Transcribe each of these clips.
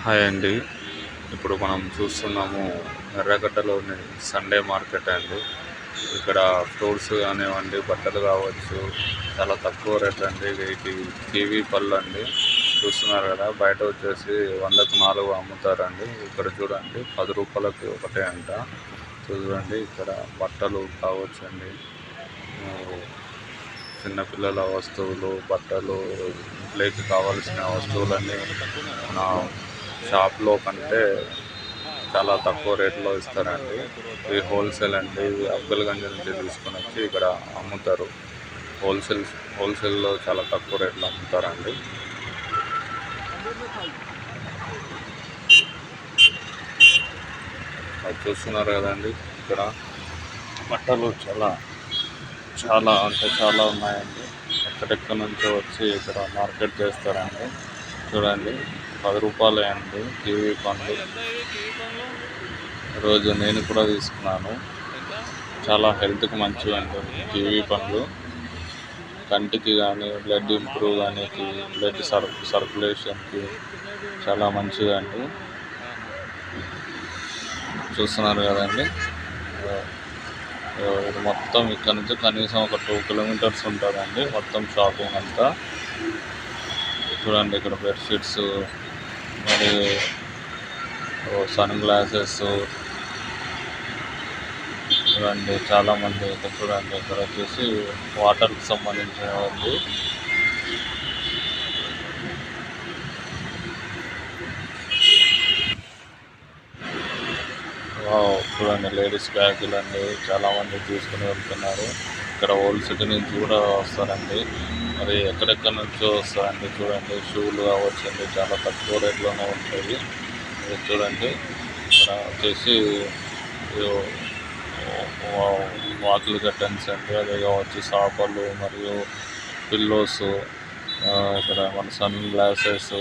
Hi అండి. ఇప్పుడు మనం చూస్తున్నాము ఎర్రగడ్డలోని సండే మార్కెట్ అండి. ఇక్కడ ఫ్రూట్స్ కానివ్వండి, బట్టలు కావచ్చు, చాలా తక్కువ రేట్ అండి. ఇది కివీ పళ్ళు అండి. చూస్తున్నారు కదా, బయట వచ్చేసి 100కు 4 అమ్ముతారండి. ఇక్కడ చూడండి 10 రూపాయలకి ఒకటే అంట. చూడండి ఇక్కడ బట్టలు కావచ్చండి, చిన్నపిల్లల వస్తువులు, బట్టలు, ఇంట్లోకి కావాల్సిన వస్తువులన్నీ మన షాప్లో కంటే చాలా తక్కువ రేట్లో ఇస్తారండి. ఇది హోల్సేల్ అండి. ఇది అబ్దుల్గంజ్ నుంచి తీసుకొని వచ్చి ఇక్కడ అమ్ముతారు. హోల్సేల్లో చాలా తక్కువ రేట్లో అమ్ముతారండి. అది చూస్తున్నారు కదండి, ఇక్కడ బట్టలు చాలా చాలా అంటే చాలా ఉన్నాయండి. ఎక్కడెక్కడ నుంచో వచ్చి ఇక్కడ మార్కెట్ చేస్తారండి. చూడండి 10 రూపాయలే అండి కివీ పండ్లు. ఈరోజు నేను కూడా తీసుకున్నాను. చాలా హెల్త్కి మంచివి అండి కివీ పండ్లు. కంటికి కానీ, బ్లడ్ ఇంప్రూవ్ కానీ, బ్లడ్ సర్క్యులేషన్కి చాలా మంచిదండి. చూస్తున్నారు కదండి, ఇది మొత్తం ఇక్కడ నుంచి కనీసం ఒక 2 కిలోమీటర్స్ ఉంటుందండి మొత్తం షాపింగ్ అంతా. చూడండి ఇక్కడ బెడ్షీట్స్, మరి సన్ గ్లాసెస్. చూడండి చాలామంది ఇక్కడ చూడండి, ఇక్కడ వచ్చేసి వాటర్కి సంబంధించినవి. చూడండి లేడీస్ బ్యాగులు అండి, చాలామంది తీసుకుని వెళ్తున్నారు. ఇక్కడ ఓల్డ్ సిటీ నుంచి కూడా వస్తారండి, మరి ఎక్కడెక్కడ నుంచో వస్తారండి. చూడండి షూలు కావచ్చండి, చాలా తక్కువ రేట్లోనే ఉంటాయి. చూడండి ఇక్కడ వచ్చేసి వాకిలి కర్టెన్స్ అండి, అదే కావచ్చు సాపలు మరియు పిల్లోస్, ఇక్కడ మన సన్ గ్లాసెస్,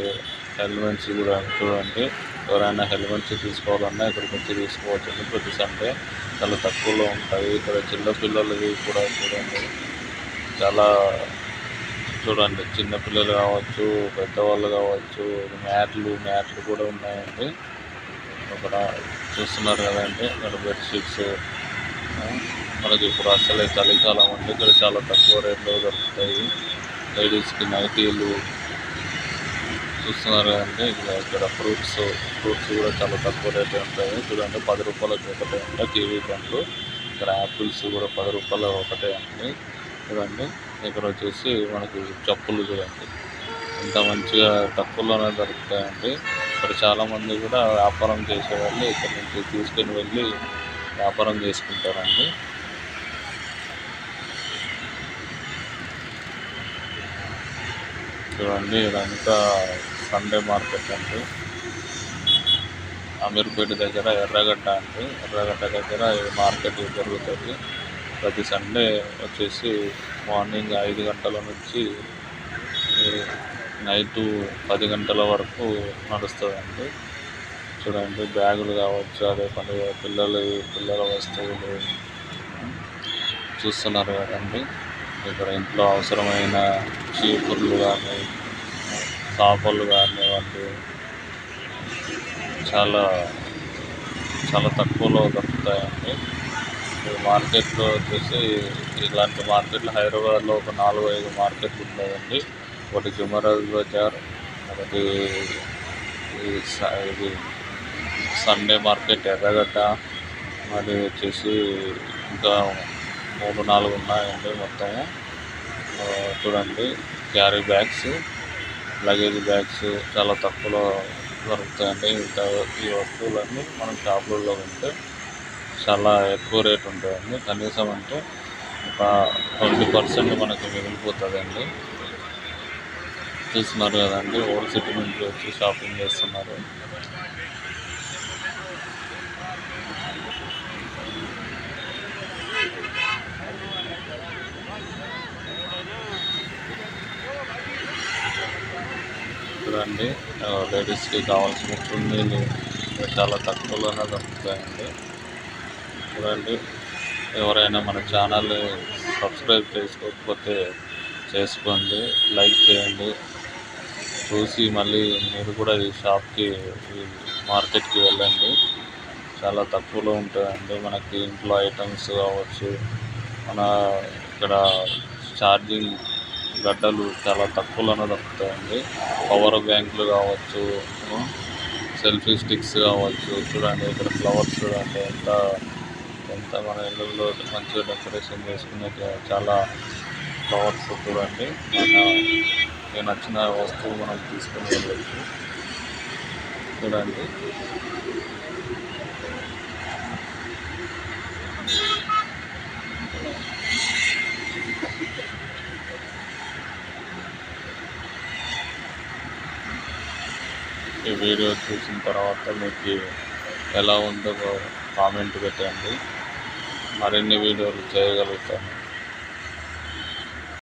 హెల్మెట్స్ కూడా చూడండి. ఎవరైనా హెల్మెట్స్ తీసుకోవాలన్నా ఇక్కడికి వచ్చి తీసుకోవచ్చు. ప్రతి సండే చాలా తక్కువలో ఉంటాయి. ఇక్కడ చిన్న పిల్లలవి కూడా చూడండి, చాలా చూడండి చిన్నపిల్లలు కావచ్చు, పెద్దవాళ్ళు కావచ్చు. మ్యాట్లు కూడా ఉన్నాయండి. అక్కడ చూస్తున్నారు కదండి, ఇక్కడ బెడ్షీట్స్. మనకి ఇప్పుడు అసలే చలికాలం అంటే ఇక్కడ చాలా తక్కువ రేట్లో దొరుకుతాయి. లేడీస్కి నైటీలు చూస్తున్నారు కదండి. ఇక్కడ ఫ్రూట్స్ కూడా చాలా తక్కువ రేటే ఉంటాయి. చూడండి 10 రూపాయలకి ఒకటే ఉంటాయి కివీ పండ్లు. ఇక్కడ యాపిల్స్ కూడా 10 రూపాయలు ఒకటే అండి. చూడండి ఇక్కడ వచ్చేసి మనకి చెప్పులు చూడండి ఎంత మంచిగా తక్కువలోనే దొరుకుతాయండి. ఇక్కడ చాలామంది కూడా వ్యాపారం చేసేవాళ్ళు ఇక్కడ నుంచి తీసుకొని వెళ్ళి వ్యాపారం చేసుకుంటారండి. చూడండి ఇదంతా సండే మార్కెట్ అండి. అమీర్పేట దగ్గర ఎర్రగడ్డ అండి. ఎర్రగడ్డ దగ్గర ఈ మార్కెట్ జరుగుతుంది. ప్రతి సండే వచ్చేసి మార్నింగ్ 5 గంటల నుంచి నైటు 10 గంటల వరకు నడుస్తుందండి. చూడండి బ్యాగులు కావచ్చు, అదే పని పిల్లల వస్తువులు చూస్తున్నారు కదండి. ఇక్కడ ఇంట్లో అవసరమైన చీపుర్లు కానీ, సాపలు కానివ్వండి, చాలా చాలా తక్కువలో దొరుకుతాయండి. మార్కెట్లో వచ్చేసి ఇలాంటి మార్కెట్లు హైదరాబాద్లో ఒక 4-5 మార్కెట్లు ఉంటాయండి. ఒకటి జుమరాజ్ బజార్, ఒకటి ఇది సండే మార్కెట్ ఎర్రగడ్డ, మరి వచ్చేసి ఇంకా 3-4 ఉన్నాయండి మొత్తము. చూడండి క్యారీ బ్యాగ్స్, లగేజ్ బ్యాగ్స్ చాలా తక్కువలో దొరుకుతాయండి. ఈ వస్తువులన్నీ మనం షాపులలో ఉంటే చాలా ఎక్కువ రేట్ ఉంటాయండి. కనీసం అంటే ఒక 20% మనకి మిగిలిపోతుందండి. చూస్తున్నారు కదండి, ఓల్డ్ సిటీ నుంచి వచ్చి షాపింగ్ చేస్తున్నారు. చూడండి లేడీస్కి కావాల్సిన చున్నీలు చాలా తక్కువలోనే దొరుకుతాయండి. చూడండి ఎవరైనా మన ఛానల్ సబ్స్క్రైబ్ చేసుకోకపోతే చేసుకోండి, లైక్ చేయండి. చూసి మళ్ళీ మీరు కూడా ఈ షాప్కి ఈ మార్కెట్కి వెళ్ళండి. చాలా తక్కువలో ఉంటుందండి. మనకి ఇంట్లో ఐటమ్స్ కావచ్చు, మన ఇక్కడ ఛార్జింగ్ గడ్డలు చాలా తక్కువలోనే దొరుకుతాయండి. పవర్ బ్యాంకులు కావచ్చు, సెల్ఫీ స్టిక్స్ కావచ్చు. చూడండి ఇక్కడ ఫ్లవర్స్ చూడండి ఎంత ఎంత మన ఇళ్ళల్లో మంచిగా డెకరేషన్ చేసుకునే చాలా ఫ్లవర్స్ చూడండి. మనకు నచ్చిన వస్తువు మనం తీసుకుని వెళ్ళచ్చు. చూడండి ఈ వీడియో చూసిన తర్వాత మీకు ఎలా ఉందో కామెంట్ పెట్టండి. మరిన్ని వీడియోలు చేయగలుగుతాను.